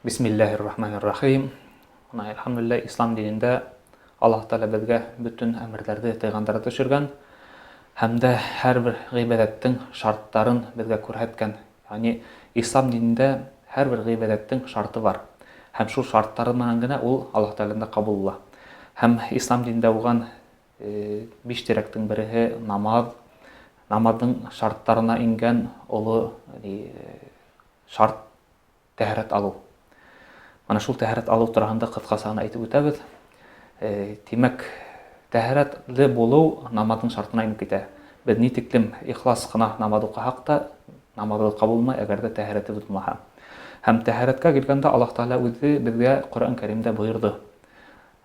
Бисмиллахир-рахманир-рахим. Алхамдулилlah, ислам динендә Аллаһ Таала безгә бөтен әмерләрде тыйгандарда төшергән һәм дә һәрбер гыйбадәттең шарттарын безгә күрһәткән. Ягъни ислам динендә һәрбер гыйбадәттең шарты бар. Һәм шул шарттары менән генә ул Аллаһ Таалада кабул була. Һәм ислам динендә булган 5 терәктең береһе намаз. Намазның шарттарына ингән олы шарт тәһарәт алу. Mana шул тәһарәт алу турында кыскасы гына әйтеп үтәбез. Димәк, тәһарәтле булу намазның шартына инеп китә. Без ни тиклем ихлас кына намаз укысак та, намазыбыз кабул булмый, әгәр дә тәһарәтебез булмаса. Һәм тәһарәткә килгәндә Аллаһ Таала үзе безгә Коръән Кәримдә буйырды.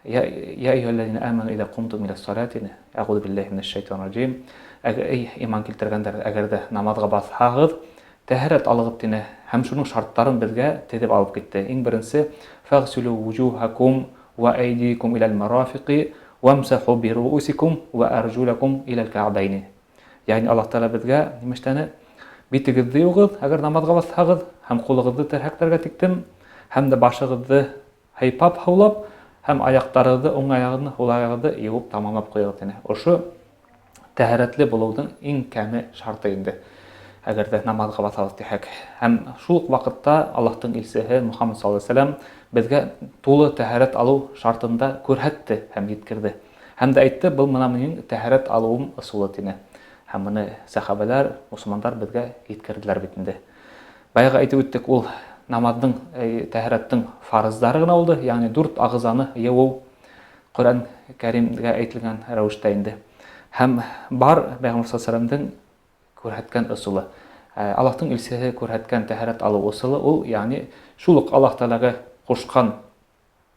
Я аyyuhallazina amanu idza qumtum ila salati a'udhu billahi minash shaitanir rajim. Әгәр иман килтергәндәр, әгәр дә намазга бассагыз, тәһарәт алыгыз дине. Һәм шуның шарттарын безгә тезеп алып китте. Иң беренче фагсилу вужухакум ва айдикум ила al-marafiqi wamsahu bi ru'usikum wa arjulakum ila al-ka'bayn. Ягъни Аллаһ Таала безгә нимәштәне битегезне югыз, әгәр намазга бассагыз, һәм кулыгызны терһәкләргә тиктем, һәм дә башыгызны һайпап һаулап, һәм аяктарыгызны, уң аягызны, һул аягызны юып тамамлап куйгыз дине. Ошы тәһарәтле булуның иң кәме шарты инде. Әгәр дә намазга басабыз дисәк. Һәм шул ук вакытта Аллаһтың илчесе Мухаммад саллаллаху алейһи ва саллям безгә тулы тәһарәт алу шартында күрһәтте һәм җиткерде. Һәм дә әйтте, бу менә минең тәһарәт алуым ысулы дине. Һәм моны сахабалар, мусламаннар безгә җиткерделәр бит инде. Баягы әйтеп үттек, ул намазның тәһарәттең фарыздары гына булды, ягъни 4 агызаны юу Коръән Кәримдә әйтелгән рәвештә инде. Һәм бар Пәйгамбер саллаллаху алейһи ва саллямның күрһәткән ысулы. Аллаһтың илчесе күрһәткән тәһарәт алу ысулы ул, ягъни шул ук Аллаһ Таалага кушкан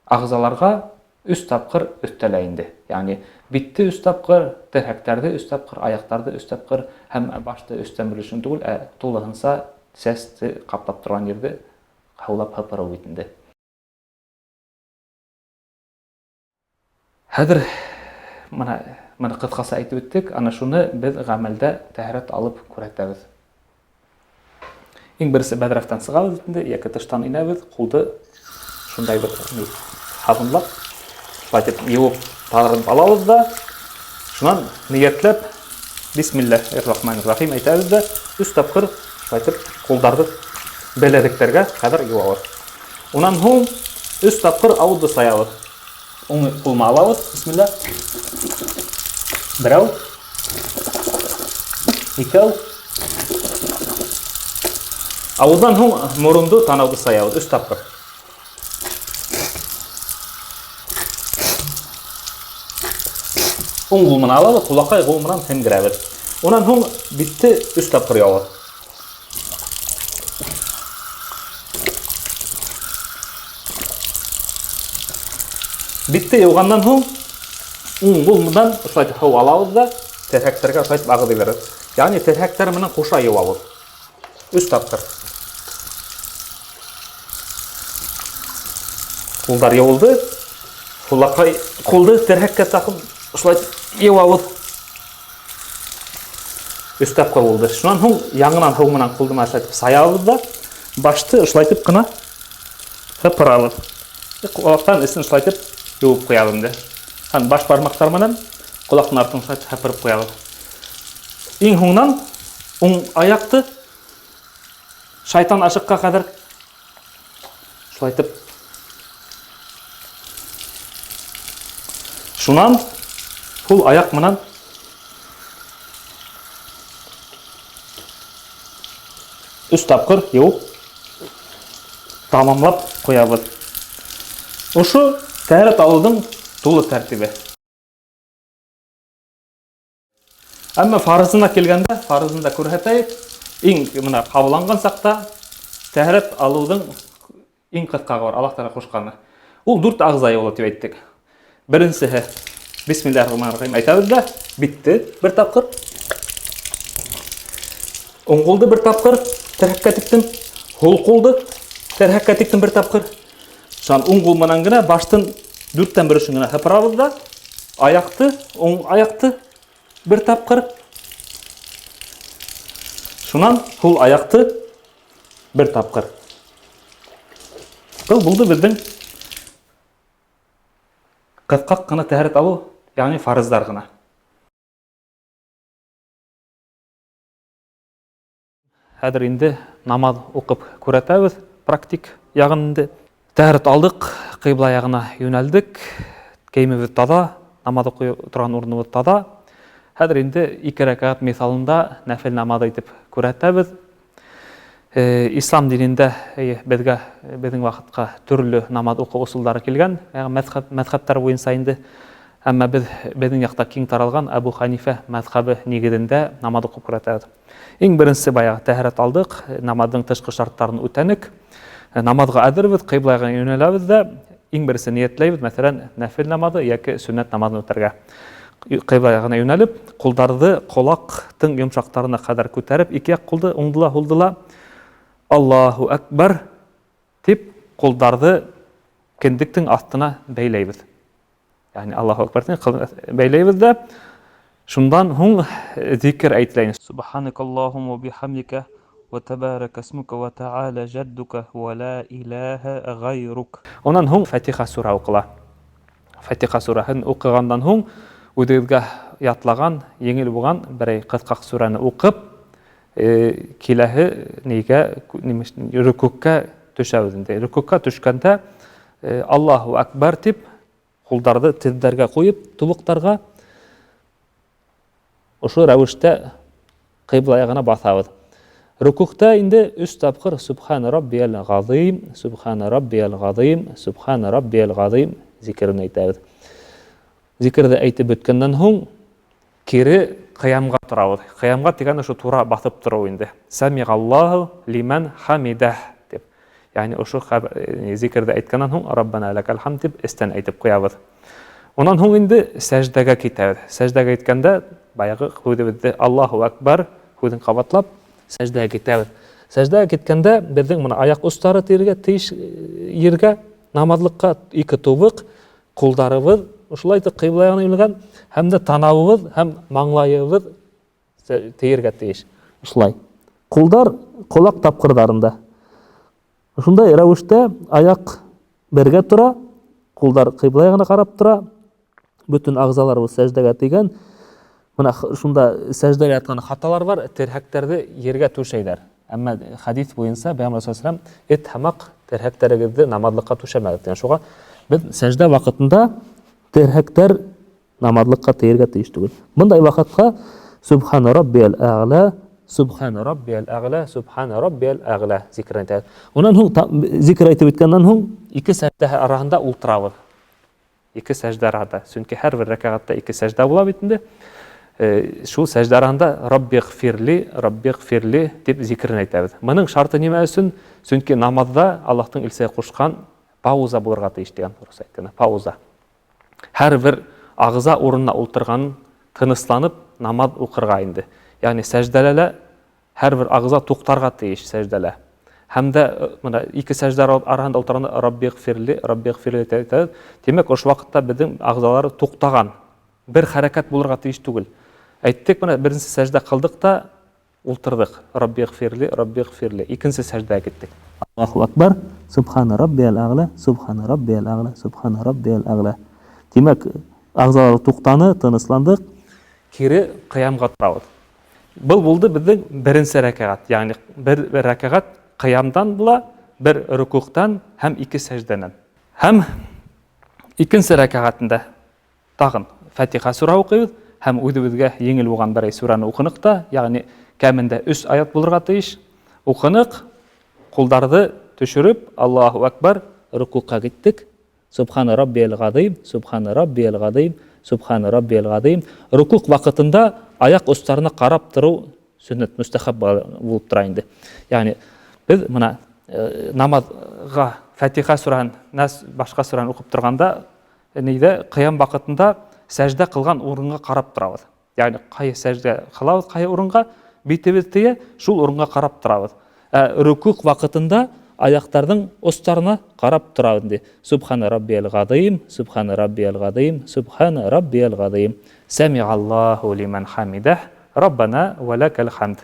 агызаларга 3 тапкыр өстәлә инде. Ягъни битте 3 тапкыр, терһәктәрде 3 тапкыр, аяктарды 3 тапкыр һәм башты өстән бүлешен түгел, тулыһынса сәсте каплап торган җирдә һаулап һыпыру бит инде. Хәзер Mana кыскасы әйтеп үттек, ана шуны без гамәлдә тәһарәт алып күрһәтәбез. Иң берсе бәдрафтан сыгабыз инде, яки тыштан инәбез, кулды шундай бер сабынлап, шулайтып юып тагырып алабыз да, шуннан ниятләп Бисмиллахир-рахманир-рахим әйтәбез дә, 3 тапкыр шулайтып кулларны беләзекләргә кадәр юабыз. Уннан һуң 3 тапкыр авызды саябыз. Уң кулны алабыз, бисмиллах. Берәү, икәү. Авыздан һуң мурынды, танауды саябыз 3 тапкыр. Уң кулны алабыз, кулакай кул менән һемгерәбез. Уннан һуң битте 3 тапкыр ябабыз. Битте юганнан һуң уң кулдан шулай һау алабыз да, терһәктәргә шулай агыз бирәбез. Ягъни терһәктәр менән куша юабыз. 3 тапкыр. Кулдар юылды. Кулакай кулды терһәккә тагып шулай юабыз. 3 тапкыр булды. Шуннан һуң яңынан һау менән кулды мәшәтеп саябыз да, башты шулайтып кына һыпырабыз. Кулактан исен шулайтып юып куябыз инде. Һәм баш бармактар менән кулакның артын шулайтып һыпырып куябыз. Иң һуңнан уң аякты шайтан ашыкка кадәр шулайтып. Шуннан шул аяк менән үч тапкыр юып тамамлап куябыз. Ошу тәһарәт алудың тулы тәртибе. Әмма фарызына килгәндә, фарызында күрһәтәйек, иң менә кабыланган сакта тәһарәт алудың иң кыскагы бар, Аллаһ Таала кушканы. Ул 4 агызай була дип әйттек. Беренчеһе Бисмиллахир-рахманир-рахим әйтәбез дә, битте 1 тапкыр. Уң кулды 1 тапкыр терһәккә тиктем, һул кулды терһәккә тиктем 1 тапкыр. Шан уң кул менән генә баштын 4тән берешен генә һыпырабыз да, аякты, уң аякты 1 тапкыр. Шуннан һул аякты 1 тапкыр. Бұл булды біздің қысқақ қына тәһарет алу, яғни фарыздар ғына. Хәзер инде намаз оқып күрәтәбез, практик ягында. Тәһарет алдык, кыйбла ягына юнәлдек, киемебез таза, намаз оқый торган урыныбыз таза. Хәзер инде 2 рәкәгать мисалында нәфил намаз итеп күрәтәбез. Ислам динендә безнең вакытка төрле намаз оқу усуллары килгән, мәзһәбтәр буенча инде. Әмма безнең якта киң таралган Абу Ханифа мәзһәбе нигезендә намаз оқып күрәтәбез. Иң беренче баягы тәһарет алдык, намазның тышкы шартларын үтәнек, намазга әзербез, кыйблага юнәләбез дә, иң беренче ниятләйбез, мәсәлән, нәфил намазы яки сөннәт намазын үтәргә. Кыйблага юнәлеп, кулдарды колактың йомшактарына кадәр күтәреп, ике як кулды уңдыла һулдыла, Аллаху акбар дип кулдарды киндиктің астына бәйләйбез. Яғни Аллаху акбар дип бәйләйбез дә, шундан һуң зикр әйтеләйбез. Субханакаллахумма ва бихамдика ва табарак исмука ва та'ала жаддука ва ла илаха гайрук. Онан һуң Фатиха сура укыла. Фатиха сураһын укыгандан һуң үдегезгә ятлаган, еңел булган бер кыскак сураны укып, киләһе нигә рүкүккә төшәбез инде. Рүкүккә төшкәндә Аллаху акбар дип кулдарды тезләргә куеп, тубыктарга ошо рәвештә кыйбла ягына басабыз. Рүкүктә инде 3 тапкыр Субхана раббиял газим, Субхана раббиял газим, Субхана раббиял газим зикрен әйтәбез. Зикрде әйтеп беткәннән һуң кире кыямга торабыз. Кыямга дигән ошо тура басып тору инде. Самигаллаху лиман хамидах дип. Яғни ошо зикрде әйткәннән һуң Раббана лакал хамд дип истән әйтеп куябыз. Онан һуң инде сәҗдәгә китәбез. Сәҗдәгә киткәндә баягы худыбызды Аллаху акбар худын кабатлап сәҗдәгә китәбез. Сәҗдәгә киткәндә безнең моны аяк устары тиргә тиеш ергә намазлыкка 2 тубык, кулдарыбыз ушулай кыйбла ягына юнәлгән, һәм дә танавыбыз һәм маңлайыбыз тиргә тиеш. Ушулай. Кулдар колак тапкырдарында. Ушундай рәвештә аяк бергә тора, кулдар кыйбла ягына карап тора, бүтән агзаларыбыз сәҗдәгә тигән. Мына шунда сәҗдәгә яткан хаталар бар, терһәктәрне ергә түшәйләр. Әмма хадис буенча Пәйгамбәр саллаллаху алейхи ва саллям терһәктәрегезне намазлыкка түшәмәгез дигән. Шуңа без сәҗдә вакытында терһәктәр намазлыкка тиергә тиеш түгел. Мондай вакытка Субхана раббиял а'ла, Субхана раббиял а'ла, Субхана раббиял а'ла зикрен әйтәбез. Унан һуң зикр әйтеп биткәннән һуң 2 сәҗдә арасында ултырабыз. 2 сәҗдә арасында. Чөнки һәр бер рәкъгатта 2 сәҗдә була бит инде. Шул сәҗдә арасында Раббигфирли дип зикрен әйтәбез. Моның шарты нимә өчен? Чөнки намазда Аллаһтың илсә кушкан пауза булырга тиеш дигән дөрес әйткән. Пауза. Һәр бер агза урынына ултырган, тынысланып намаз укырга инде. Ягъни сәҗдәләлә һәр бер агза туктарга тиеш сәҗдәлә. Һәм дә монда 2 сәҗдә арасында ултырганда Раббигфирли әйтәбез. Демәк, ошол вакытта безнең агзалары туктаган, бер хәрәкәт булырга тиеш түгел. Әйттек, менә беренче сәҗдә кылдык та ултырдык. Раббигфирли. Икенче сәҗдәгә киттек. Аллаһу акбар, Субхана раббиял а'ла, Субхана раббиял а'ла, Субхана раббиял а'ла. Демәк, агзалар туктаны, тынысландык, кире кыямга торабыз. Бул булды безнең беренче рәкъгат. Ягъни бер рәкъгат кыямдан була, бер рукуктан һәм 2 сәҗдәнән. Һәм икенче рәкъгатында тагын Фатиха сура укыйбыз һәм үзебезгә еңел булган бер сураны укынык та, ягъни кәмендә 3 аят булырга тиеш. Укынык, кулдарды төшереп, Аллаһу акбар, рукука киттек. Субхана раббиял газим, Субхана раббиял газим, Субхана раббиял газим. Рукук вакытында аяк устарына карап тору сүннәт, мустахаб булып тора инде. Ягъни без мына намазга Фатиха сураһын, башка сураны укып торганда, нидә кыям вакытында сәждә кылган урынга карап торабыз. Ягъни кай сәждә кылабыз, кай урынга битебез тие, шул урынга карап торабыз. Рукук вакытында аяктарның остарына карап торабыз инде. Субхана раббиял газим, Субхана раббиял газим, Субхана раббиял газим. Самиаллаху лиман хамидах, Раббана ва лакал хамд.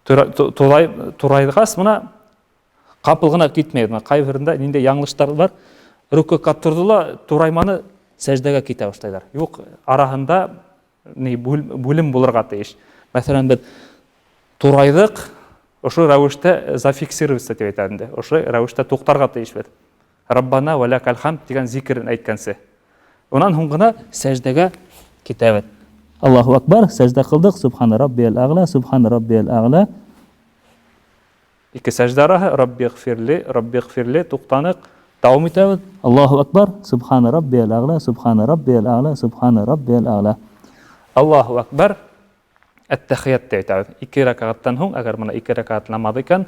Турайгас мына Капыл гына китмейді. Кайбиринде нинде яңлыштар бар. Рүкүкка турдула, турайманы сәждәгә китә башлайлар. Юк, арасында бүлем булырга тиеш. Мәсәлән, без турайдык, ошо рәвештә зафиксироваться дип әйтәнде. Ошо рәвештә туктарга тиеш бит. Раббана ва лакал хамд дигән зикрен әйткәнсе. Унан һуң гына сәждәгә китә бит. Аллаһу акбар, сәждә кылдык, субхана раббиял а'ла, субхана раббиял а'ла. Ике сәждә араһы, раббигфирли, туктанык, дәвам итәбез. Аллаһу акбар, субхана раббиял а'ла, субхана раббиял а'ла, субхана раббиял а'ла. Аллаһу акбар. Әт-тәхият дип әйтәбез. 2 рәкъгаттан һуң, әгәр моны 2 рәкъгат намаз икән,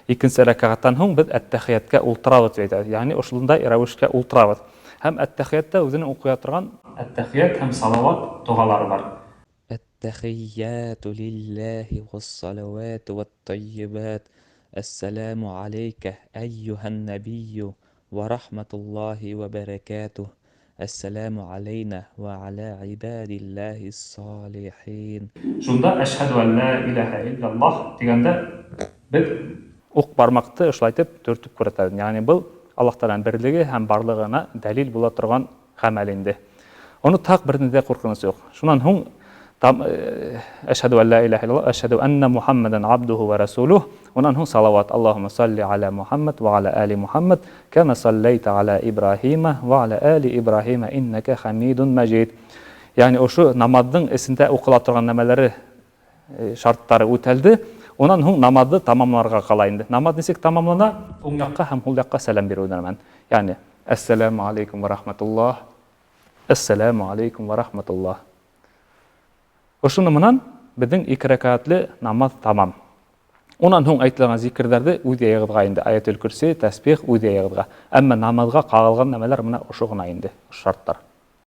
икенче рәкъгаттан һуң без әт-тәхиятка ултырабыз дип әйтәбез. Ягъни ошылдай рәвешкә ултырабыз. Һәм әт-тәхиятта үзенең укыя торган әт-тәхият һәм салават дугалары бар. Әт-тәхияту лиллаһи вас-салавату ват-таййибат. Ассаламу алейка айюхан набийю ва рахматуллахи ва баракатух. Ассаламу алейна ва аля ибадиллахи ссалихин. Шунда ашхаду ан ла илаха иллаллах дигәндә без ук бармакты эшләтеп төртеп күрсәтәбез. Ягъни бу Аллаһ Тааланың берлеге һәм барлыгына дәлил була торган гамәл инде. Оны так бер нидә куркыныс юк. Шуннан һуң ашхаду ан ла илаха иллаллах, ашхаду анна Мухаммадан абдуху ва расулух. Унан һуң салават. Аллаһумма салли аля Мухаммад ва аля али Мухаммад, кама саллайта аля Ибрахима ва аля али Ибрахима иннака хамидун маджид. Ягъни ошо намаздың исендә укыла торган нәмәләре шарттары үтәлде. Унан һуң намазды тамамларга кала инде. Намаз ничек тамамлана? Уң якка һәм һул якка сәлам бирүдән. Ягъни ассаламу алейкум ва рахматуллах. Ассаламу алейкум ва рахматуллах. Ошоны менән безнең 2 рәкъатлы намаз тамам. Унан һуң әйтелгән зикрләрне үз ягыгызга инде. Аятул Курси, тәсбих үз ягыгызга. Әмма намазга кагылган нәмәләр менә ошо гына инде, шарттар.